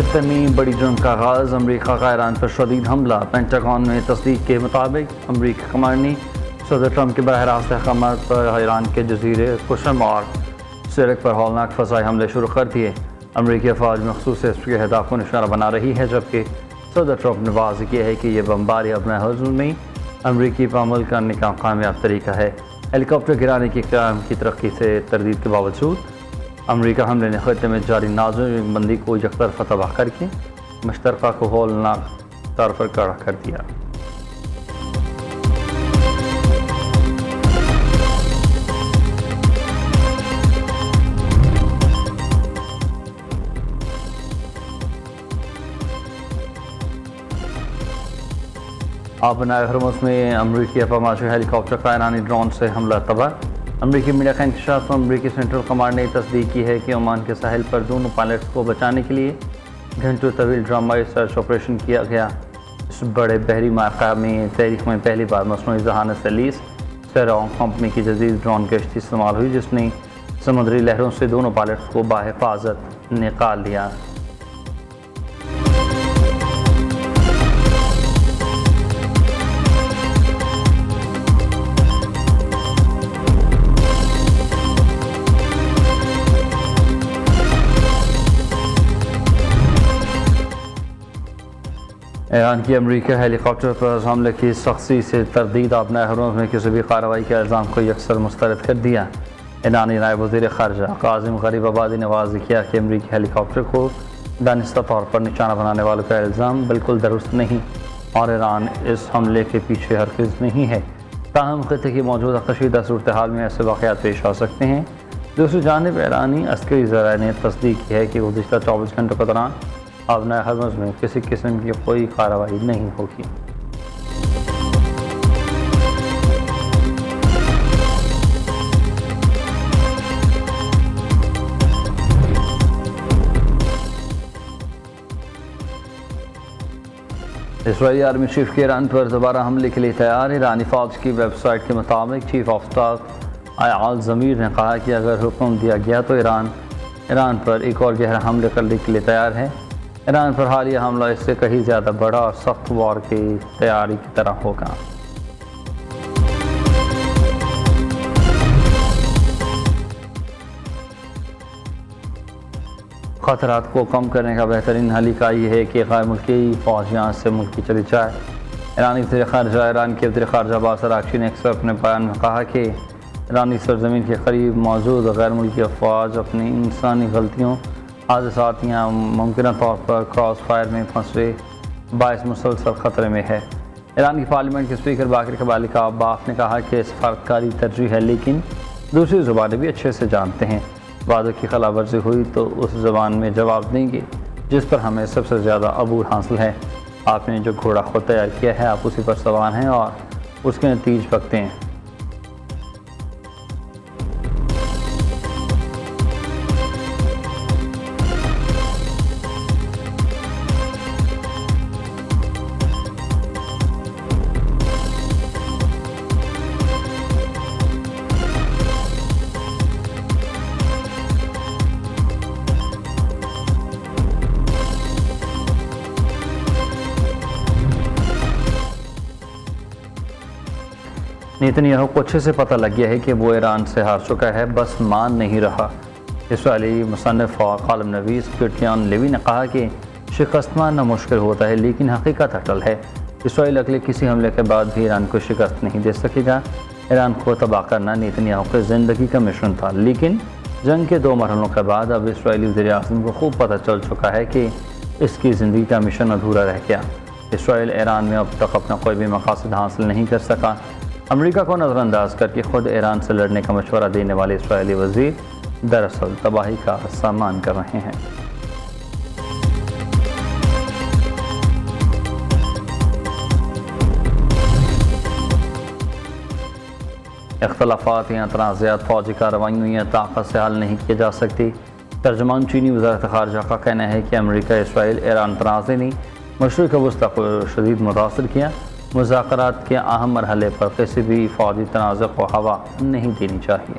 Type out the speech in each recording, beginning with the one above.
خطے میں بڑی جنگ کا آغاز، امریکہ کا ایران پر شدید حملہ۔ پینٹاگون میں تصدیق کے مطابق امریکی کمانڈ نے صدر ٹرمپ کے براہ راست احکامات پر ایران کے جزیرے قشم اور سرک پر ہولناک فضائی حملے شروع کر دیے۔ امریکی افواج مخصوص اس کے اہداف کو نشانہ بنا رہی ہے، جبکہ صدر ٹرمپ نے واضح کیا ہے کہ یہ بمباری اپنے حضور میں امریکی پر عمل کرنے کا کامیاب طریقہ ہے۔ ہیلی کاپٹر گرانے کی قیام کی ترقی سے تردید کے باوجود امریکہ حملے نے خطے میں جاری ناظم بندی کو یکطرفہ تباہ کر کے مشترکہ کو ہولناک طور پر کڑا کر دیا۔ آبنائے ہرمز میں امریکی اپاماشی ہیلی کاپٹر کا ایرانی ڈرون سے حملہ تباہ۔ امریکی میڈیا کا انکشاف۔ امریکی سینٹرل کمانڈ نے تصدیق کی ہے کہ عمان کے ساحل پر دونوں پائلٹس کو بچانے کے لیے گھنٹوں طویل ڈرامائی سرچ آپریشن کیا گیا۔ اس بڑے بحری مارکہ میں تاریخ میں پہلی بار مصنوعی ذہانت سے لیس سیرانگ کمپنی کی جدید ڈرون کشتی استعمال ہوئی، جس نے سمندری لہروں سے دونوں پائلٹس کو بحفاظت نکال لیا۔ ایران کی امریکی ہیلی کاپٹر پر حملے کی سختی سے تردید۔ آبنائے ہرمز میں کسی بھی کارروائی کے الزام کو یکسر مسترد کر دیا۔ ایرانی نائب وزیر خارجہ قاسم غریب آبادی نے واضح کیا کہ امریکی ہیلی کاپٹر کو دانستہ طور پر نشانہ بنانے والوں کا الزام بالکل درست نہیں اور ایران اس حملے کے پیچھے ہرگز نہیں ہے۔ تاہم خطے کی موجودہ کشیدہ صورتحال میں ایسے واقعات پیش آ سکتے ہیں۔ دوسری جانب ایرانی عسکری ذرائع نے تصدیق کی ہے کہ گزشتہ 24 گھنٹوں کے دوران آبنائے ہرمز میں کسی قسم کی کوئی کارروائی نہیں ہوگی۔ اسرائیلی آرمی چیف کے ایران پر دوبارہ حملے کے لیے تیار۔ ایرانی فوج کی ویب سائٹ کے مطابق چیف آف اسٹاف ایال ضمیر نے کہا کہ اگر حکم دیا گیا تو ایران پر ایک اور گہرا حملے کرنے کے لیے تیار ہے۔ ایران پر حالیہ حملہ اس سے کہیں زیادہ بڑا اور سخت وار کی تیاری کی طرح ہوگا۔ خطرات کو کم کرنے کا بہترین طریقہ یہ ہے کہ غیر ملکی فوج یہاں سے ملک کی چلی جائے۔ ایران کے وزیر خارجہ عباس اراغچی نے اکثر اپنے بیان میں کہا کہ ایرانی سرزمین کے قریب موجود غیر ملکی افواج اپنی انسانی غلطیوں، حادثات یا ممکنہ طور پر کراس فائر میں پھنسے باعث مسلسل خطرے میں ہے۔ ایران کی پارلیمنٹ کے اسپیکر باقر کبالی کعباف نے کہا کہ سفارتکاری ترجیح ہے، لیکن دوسری زبانیں بھی اچھے سے جانتے ہیں۔ وعدوں کی خلاف ورزی ہوئی تو اس زبان میں جواب دیں گے جس پر ہمیں سب سے زیادہ عبور حاصل ہے۔ آپ نے جو گھوڑا خود تیار کیا ہے، آپ اسی پر سوار ہیں اور اس کے نتیج بکتے ہیں۔ نیتنیاہو کو اچھے سے پتہ لگ گیا ہے کہ وہ ایران سے ہار چکا ہے، بس مان نہیں رہا۔ اسرائیلی مصنف اور کالم نویس کرٹیان لیوی نے کہا کہ شکست ماننا مشکل ہوتا ہے لیکن حقیقت اٹل ہے۔ اسرائیل اگلے کسی حملے کے بعد بھی ایران کو شکست نہیں دے سکے گا۔ ایران کو تباہ کرنا نیتنیاہو کی زندگی کا مشن تھا، لیکن جنگ کے 2 مرحلوں کے بعد اب اسرائیلی وزیر اعظم کو خوب پتہ چل چکا ہے کہ اس کی زندگی کا مشن ادھورا رہ گیا۔ اسرائیل ایران میں اب تک اپنا کوئی بھی مقاصد حاصل نہیں کر سکا۔ امریکہ کو نظر انداز کر کے خود ایران سے لڑنے کا مشورہ دینے والے اسرائیلی وزیر دراصل تباہی کا سامان کر رہے ہیں۔ اختلافات یا تنازعات فوجی کارروائیوں یا طاقت سے حل نہیں کیے جا سکتے۔ ترجمان چینی وزارت خارجہ کا کہنا ہے کہ امریکہ اسرائیل ایران تنازع نے مشرق وسطی کو شدید متاثر کیا۔ مذاکرات کے اہم مرحلے پر کسی بھی فوجی تنازع کو ہوا نہیں دینی چاہیے۔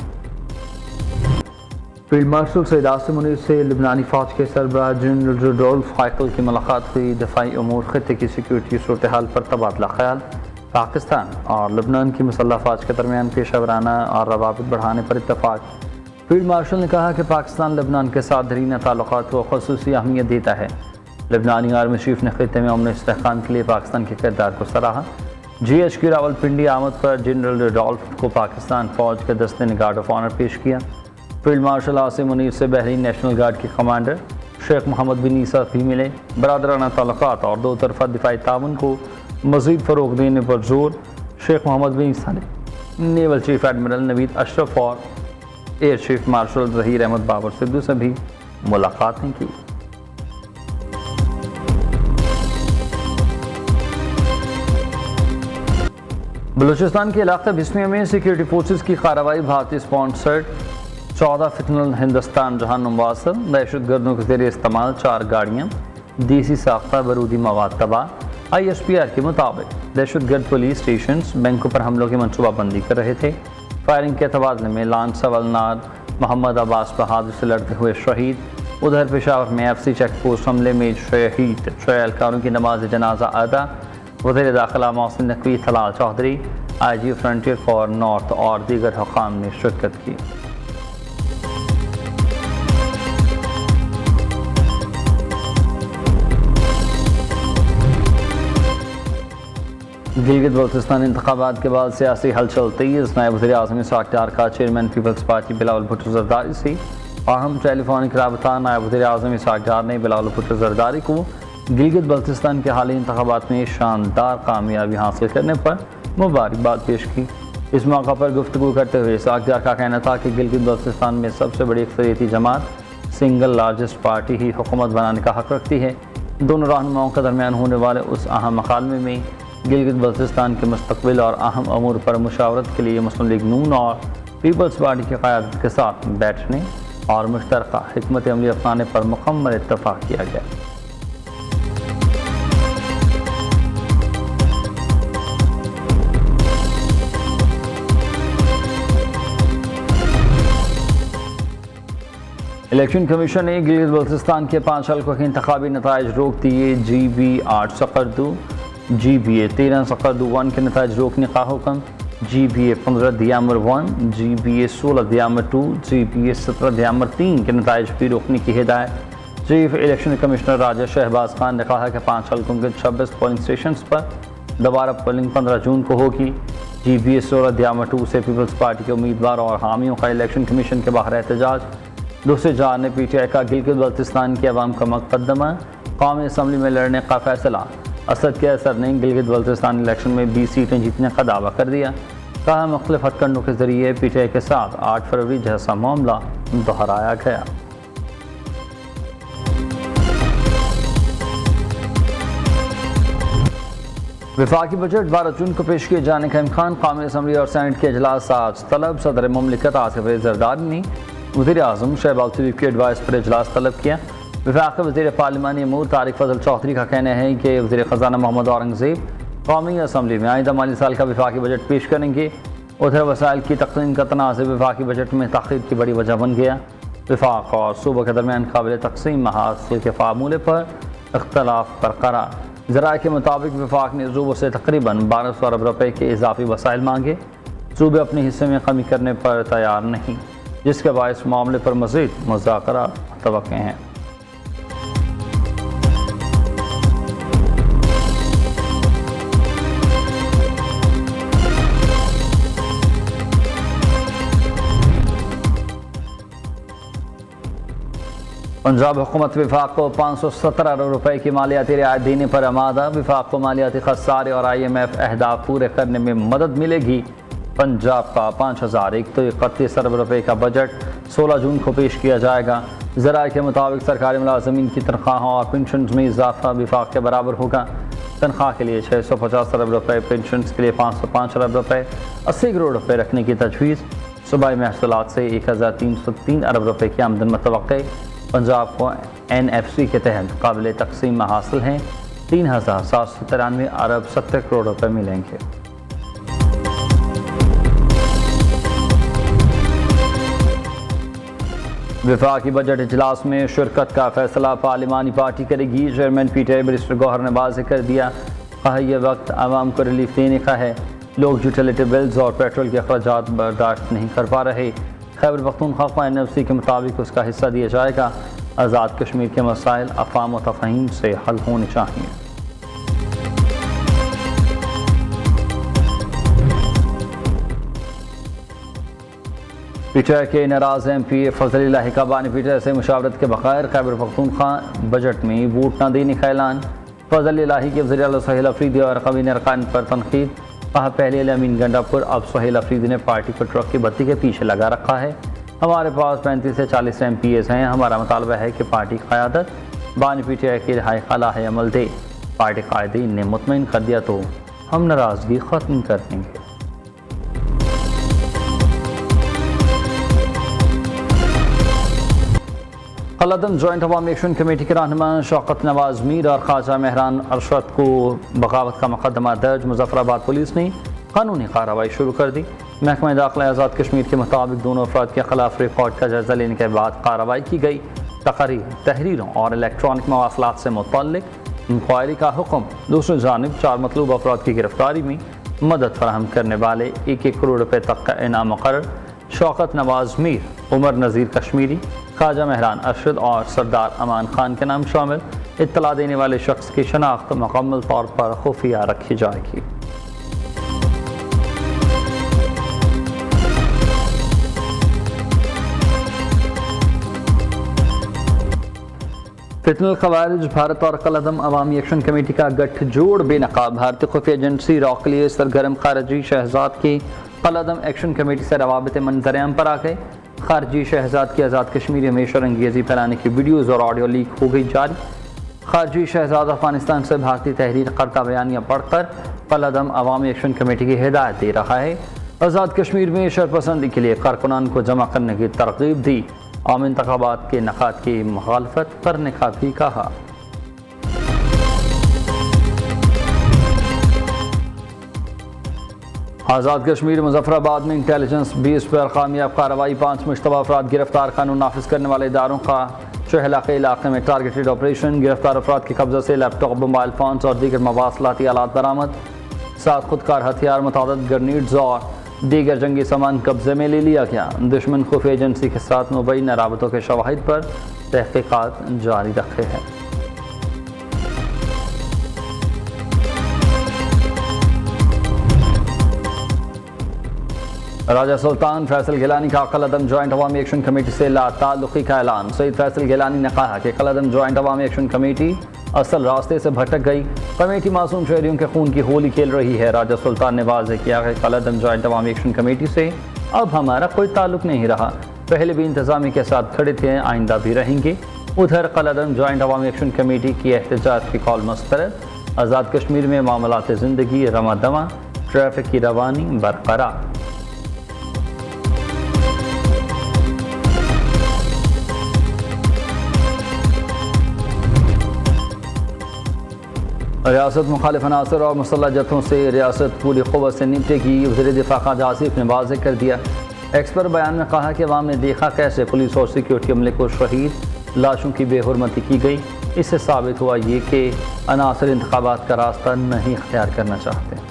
فیلڈ مارشل سید عاصم منیر سے لبنانی فوج کے سربراہ جنرل روڈولف ہائیکل کی ملاقات ہوئی۔ دفاعی امور، خطے کی سیکیورٹی صورتحال پر تبادلہ خیال۔ پاکستان اور لبنان کی مسلح افواج کے درمیان پیشہ ورانہ اور روابط بڑھانے پر اتفاق۔ فیلڈ مارشل نے کہا کہ پاکستان لبنان کے ساتھ دیرینہ تعلقات کو خصوصی اہمیت دیتا ہے۔ لبنانی آرمی چیف نے خطے میں امن و استحکام کے لیے پاکستان کے کردار کو سراہا۔ جی ایچ کی راولپنڈی آمد پر جنرل روڈولف کو پاکستان فوج کے دستے نے گارڈ آف آنر پیش کیا۔ فیلڈ مارشل عاصم منیر سے بحرین نیشنل گارڈ کے کمانڈر شیخ محمد بن عیسیٰ بھی ملے۔ برادرانہ تعلقات اور دو طرفہ دفاعی تعاون کو مزید فروغ دینے پر زور۔ شیخ محمد بن عیسیٰ نے naval chief admiral Naveed Ashraf اور air chief marshal Zaheer Ahmed Babar Sidhu سے بھی ملاقاتیں کی۔ بلوچستان کے علاقہ بسمیا میں سیکیورٹی فورسز کی کارروائی، بھارتی اسپانسرڈ 14 فکنل ہندوستان جہاں نواصل، دہشت گردوں کے ذریعے استعمال 4 گاڑیاں، دیسی ساختہ بارودی مواد تباہ۔ آئی ایس پی آر کے مطابق دہشت گرد پولیس اسٹیشنز، بینکوں پر حملوں کی منصوبہ بندی کر رہے تھے۔ فائرنگ کے تبادلے میں لانس اولنار محمد عباس بہادر سے لڑتے ہوئے شہید۔ ادھر پشاور میں ایف سی چیک پوسٹ حملے میں شہید 6 اہلکاروں کی نماز جنازہ ادا۔ وزیر داخلہ محسن نقوی، طلال چودھری، آئی جی فرنٹیئر فار نارتھ اور دیگر حکام نے شرکت کی۔ گلگت بلتستان انتخابات کے بعد سیاسی ہلچل تیز۔ نائب وزیر اعظم اسحاق ڈار کا chairman Peoples Party Bilawal Bhutto Zardari سے اہم ٹیلی فونک رابطہ۔ نائب وزیر اعظم اسحاق ڈار نے بلاول بھٹو زرداری کو گلگت بلتستان کے حالیہ انتخابات میں شاندار کامیابی حاصل کرنے پر مبارکباد پیش کی۔ اس موقع پر گفتگو کرتے ہوئے اسحاق ڈار کا کہنا تھا کہ گلگت بلتستان میں سب سے بڑی اکثریتی جماعت سنگل لارجسٹ پارٹی ہی حکومت بنانے کا حق رکھتی ہے۔ دونوں رہنماؤں کے درمیان ہونے والے اس اہم مکالمے میں گلگت بلتستان کے مستقبل اور اہم امور پر مشاورت کے لیے مسلم لیگ نون اور پیپلز پارٹی کی قیادت کے ساتھ بیٹھنے اور مشترکہ حکمت عملی اپنانے پر مکمل اتفاق کیا گیا۔ الیکشن کمیشن نے گلگت بلتستان کے 5 حلقوں کے انتخابی نتائج روک دیے۔ جی بی 8 سقردو، جی بی اے 13 سقردو 1 کے نتائج روکنے کا حکم۔ جی بی اے 15 دیامر 1، جی بی اے 16 دیامر 2، جی بی اے 17 دیامر 3 کے نتائج بھی روکنے کی ہدایت۔ چیف الیکشن کمشنر راجہ شہباز خان نے کہا کہ 5 حلقوں کے 26 پولنگ اسٹیشنز پر دوبارہ پولنگ 15 جون کو ہوگی۔ جی بی اے 16 دیامر 2 سے پیپلز پارٹی کے امیدوار اور حامیوں کا الیکشن کمیشن کے باہر احتجاج۔ دوسری جانب نے پی ٹی آئی کا گلگت بلتستان کی عوام کا مقدمہ قومی اسمبلی میں لڑنے کا فیصلہ۔ اسد کے اثر نے گلگت بلتستان الیکشن میں 20 سیٹیں جیتنے کا دعویٰ کر دیا۔ کہا مختلف ہتھ کنڈوں کے ذریعے پی ٹی آئی کے ساتھ 8 فروری جیسا معاملہ دہرایا گیا۔ وفاقی بجٹ 12 جون کو پیش کیے جانے کا امکان۔ قومی اسمبلی اور سینٹ کے اجلاس آج طلب۔ صدر مملکت آصف علی زرداری نے وزیر اعظم شہباز شریف کے ایڈوائس پر اجلاس طلب کیا۔ وفاقی وزیر پارلیمانی امور طارق فضل چودھری کا کہنا ہے کہ وزیر خزانہ محمد اورنگزیب قومی اسمبلی میں آئندہ مالی سال کا وفاقی بجٹ پیش کریں گے۔ ادھر وسائل کی تقسیم کا تنازع وفاقی بجٹ میں تاخیر کی بڑی وجہ بن گیا۔ وفاق اور صوبہ کے درمیان قابل تقسیم محاصل کے فارمولے پر اختلاف برقرار۔ ذرائع کے مطابق وفاق نے صوبوں سے تقریباً 1200 ارب روپے کے اضافی وسائل مانگے۔ صوبے اپنے حصے میں کمی کرنے پر تیار نہیں، جس کے باعث معاملے پر مزید مذاکرات متوقع ہیں۔ پنجاب حکومت وفاق کو 517 ارب روپے کی مالیاتی رعایت دینے پر آمادہ۔ وفاق کو مالیاتی خسارے اور آئی ایم ایف اہداف پورے کرنے میں مدد ملے گی۔ پنجاب کا 5131 ارب روپے کا بجٹ 16 جون کو پیش کیا جائے گا۔ ذرائع کے مطابق سرکاری ملازمین کی تنخواہوں اور پنشنز میں اضافہ وفاق کے برابر ہوگا۔ تنخواہ کے لیے 650 ارب روپے، پنشنز کے لیے 505 ارب روپے، 80 کروڑ روپے رکھنے کی تجویز۔ صوبائی محصولات سے 1303 ارب روپے کی آمدن متوقع۔ پنجاب کو این ایف سی کے تحت قابل تقسیم حاصل ہیں 3793 ارب 70 کروڑ روپے ملیں گے۔ وفاقی بجٹ اجلاس میں شرکت کا فیصلہ پارلیمانی پارٹی کرے گی۔ Chairman PTI barrister Gohar نے واضح کر دیا، کہا یہ وقت عوام کو ریلیف دینے کا ہے، لوگ یوٹیلیٹی بلز اور پیٹرول کے اخراجات برداشت نہیں کر پا رہے۔ خیبر پختونخوا قوانین نویسی کے مطابق اس کا حصہ دیا جائے گا۔ آزاد کشمیر کے مسائل افہام و تفہیم سے حل ہونے چاہئیں۔ پی ٹی آئی کے ناراض ایم پی فضل الہی کا بانی پی ٹی آئی سے مشاورت کے بغیر خیبر پختونخوا بجٹ میں ووٹ نہ دینے کا اعلان۔ فضل الہی کے وزیر اعلیٰ سہیل افریدی اور قومی ارکان پر تنقید، کہا پہلے امین گنڈا پور، اب سہیل افریدی نے پارٹی کو ٹرک کی بتی کے پیچھے لگا رکھا ہے۔ ہمارے پاس 35 سے 40 ایم پی ایز ہیں، ہمارا مطالبہ ہے کہ پارٹی قیادت بانی پی ٹی آئی کی رہائی کا لاہے عمل دے۔ پارٹی قائدین نے مطمئن کر دیا تو ہم ناراضگی ختم کر دیں گے۔ قلعدم جوائنٹ عوامی ایکشن کمیٹی کے رہنما شوکت نواز میر اور خواجہ مہران ارشد کو بغاوت کا مقدمہ درج۔ مظفر آباد پولیس نے قانونی کارروائی شروع کر دی۔ محکمہ داخلہ آزاد کشمیر کے مطابق دونوں افراد کے خلاف ریکارڈ کا جائزہ لینے کے بعد کارروائی کی گئی۔ تقاریر، تحریروں اور الیکٹرانک مواصلات سے متعلق انکوائری کا حکم۔ دوسری جانب 4 مطلوب افراد کی گرفتاری میں مدد فراہم کرنے والے 1 کروڑ روپے تک کا انعام مقرر۔ شوکت نواز میر، عمر نذیر کشمیری، خواجہ مہران ارشد اور سردار امان خان کے نام شامل۔ اطلاع دینے والے شخص کی شناخت مکمل طور پر خفیہ رکھی جائے گی۔ فتنہ الخوارج بھارت اور قلعدم عوامی ایکشن کمیٹی کا گٹھ جوڑ بے نقاب بھارتی خفیہ ایجنسی را کے لیے سرگرم خارجی شہزاد کی قلعدم ایکشن کمیٹی سے روابط منظر عام پر آ گئے۔ خارجی شہزاد کی آزاد کشمیر میں شرانگیزی پھیلانے کی ویڈیوز اور آڈیو لیک ہو گئی جاری۔ خارجی شہزاد افغانستان سے بھارتی تحریر کردہ بیانیہ پڑھ کر قلعدم عوامی ایکشن کمیٹی کی ہدایت دے رہا ہے۔ آزاد کشمیر میں شرپسندی کے لیے کارکنان کو جمع کرنے کی ترغیب دی۔ عام انتخابات کے انعقاد کی مخالفت کرنے کا بھی کہا۔ آزاد کشمیر مظفر آباد میں انٹیلیجنس بیس پر کامیاب کارروائی، 5 مشتبہ افراد گرفتار۔ قانون نافذ کرنے والے اداروں کا چہلا کے علاقے میں ٹارگیٹڈ آپریشن۔ گرفتار افراد کے قبضے سے لیپ ٹاپ، موبائل فونز اور دیگر مواصلاتی آلات برآمد، 7 خودکار ہتھیار، متعدد گرنیڈز اور دیگر جنگی سامان قبضے میں لے لیا گیا۔ دشمن خفیہ ایجنسی کے ساتھ مبینہ رابطوں کے شواہد پر تحقیقات جاری رکھے ہیں۔ راجہ سلطان فیصل گیلانی کا قلعدم جوائنٹ عوامی ایکشن کمیٹی سے لا تعلقی کا اعلان۔ سید فیصل گیلانی نے کہا کہ قلعدم جوائنٹ عوامی ایکشن کمیٹی اصل راستے سے بھٹک گئی، کمیٹی معصوم شہریوں کے خون کی ہولی کھیل رہی ہے۔ راجہ سلطان نے واضح کیا کہ قلعدم جوائنٹ عوامی ایکشن کمیٹی سے اب ہمارا کوئی تعلق نہیں رہا، پہلے بھی انتظامیہ کے ساتھ کھڑے تھے، آئندہ بھی رہیں گے۔ ادھر قلعدم جوائنٹ عوامی ایکشن کمیٹی کی احتجاج کی کال مسترد۔ آزاد کشمیر میں معاملات زندگی رواں دواں، ٹریفک کی روانی برقرار۔ ریاست مخالف عناصر اور مسلح جتھوں سے ریاست پوری قوت سے نمٹے گی، وزیر دفاع خواجہ آصف نے واضح کر دیا۔ ایکس پر بیان میں کہا کہ عوام نے دیکھا کیسے پولیس اور سیکیورٹی عملے کو شہید، لاشوں کی بے حرمتی کی گئی۔ اس سے ثابت ہوا یہ کہ عناصر انتخابات کا راستہ نہیں اختیار کرنا چاہتے۔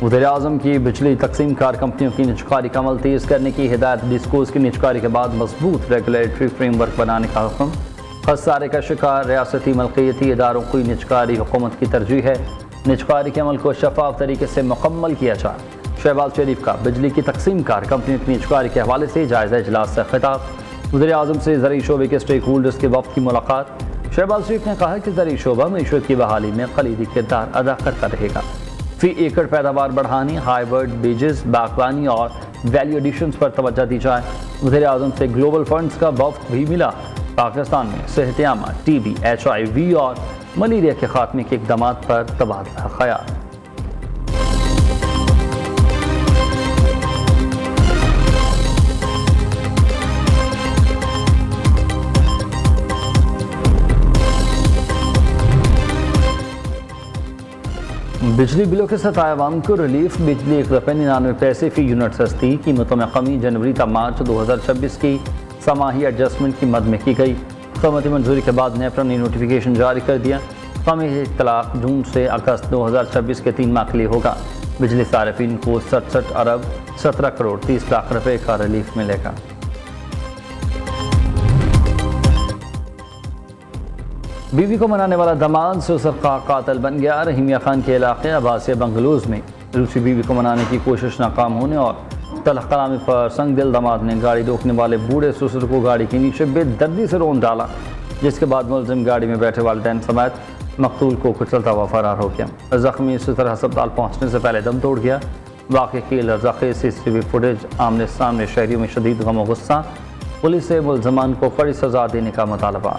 وزیر اعظم کی بجلی تقسیم کار کمپنیوں کی نجکاری کا عمل تیز کرنے کی ہدایت۔ ڈسکوز کی نجکاری کے بعد مضبوط ریگولیٹری فریم ورک بنانے کا حکم۔ خسارے کا شکار ریاستی ملکیتی اداروں کی نجکاری حکومت کی ترجیح ہے، نجکاری کے عمل کو شفاف طریقے سے مکمل کیا جائے۔ شہباز شریف کا بجلی کی تقسیم کار کمپنیوں کی نجکاری کے حوالے سے جائزہ اجلاس سے خطاب۔ وزیر اعظم سے زرعی شعبے کے اسٹیک ہولڈرز کے وفد کی ملاقات۔ شہباز شریف نے کہا کہ زرعی شعبہ معیشت کی بحالی میں کلیدی کردار ادا کرتا رہے گا۔ فی ایکڑ پیداوار بڑھانے، ہائیبرڈ بیجز، باغبانی اور ویلیو ایڈیشنز پر توجہ دی جائے۔ وزیر اعظم سے گلوبل فنڈز کا وفد بھی ملا۔ پاکستان میں صحت عامہ، ٹی بی، HIV اور ملیریا کے خاتمے کے اقدامات پر تبادلہ خیال۔ بجلی بلوں کے ساتھ عوام کو ریلیف، بجلی 1.99 پیسے فی یونٹ سستی، قیمتوں میں کمی جنوری تا مارچ 2026 کی سماہی ایڈجسٹمنٹ کی مد میں کی گئی۔ حکومتی منظوری کے بعد نیپرا نے نوٹیفیکیشن جاری کر دیا۔ قومی اطلاق جون سے اگست 2026 کے 3 ماہ کے لیے ہوگا۔ بجلی صارفین کو 67 ارب 17 کروڑ 30 لاکھ روپے کا ریلیف ملے گا۔ بیوی کو منانے والا داماد سسر کا قاتل بن گیا۔ رحیمیہ خان کے علاقے عباسیہ بنگلوز میں روسی بیوی کو منانے کی کوشش ناکام ہونے اور تلخ کلامی پر سنگ دل داماد نے گاڑی روکنے والے بوڑھے سسر کو گاڑی کے نیچے بے دردی سے رون ڈالا، جس کے بعد ملزم گاڑی میں بیٹھے والدین سمیت مقتول کو کچلتا ہوا فرار ہو گیا۔ زخمی سسر ہسپتال پہنچنے سے پہلے دم توڑ گیا۔ واقعے کی لرزخیز CCTV فوٹیج آمنے سامنے، شہریوں میں شدید غم و غصہ۔ پولیس سے ملزمان کو کڑی سزا دینے کا مطالبہ۔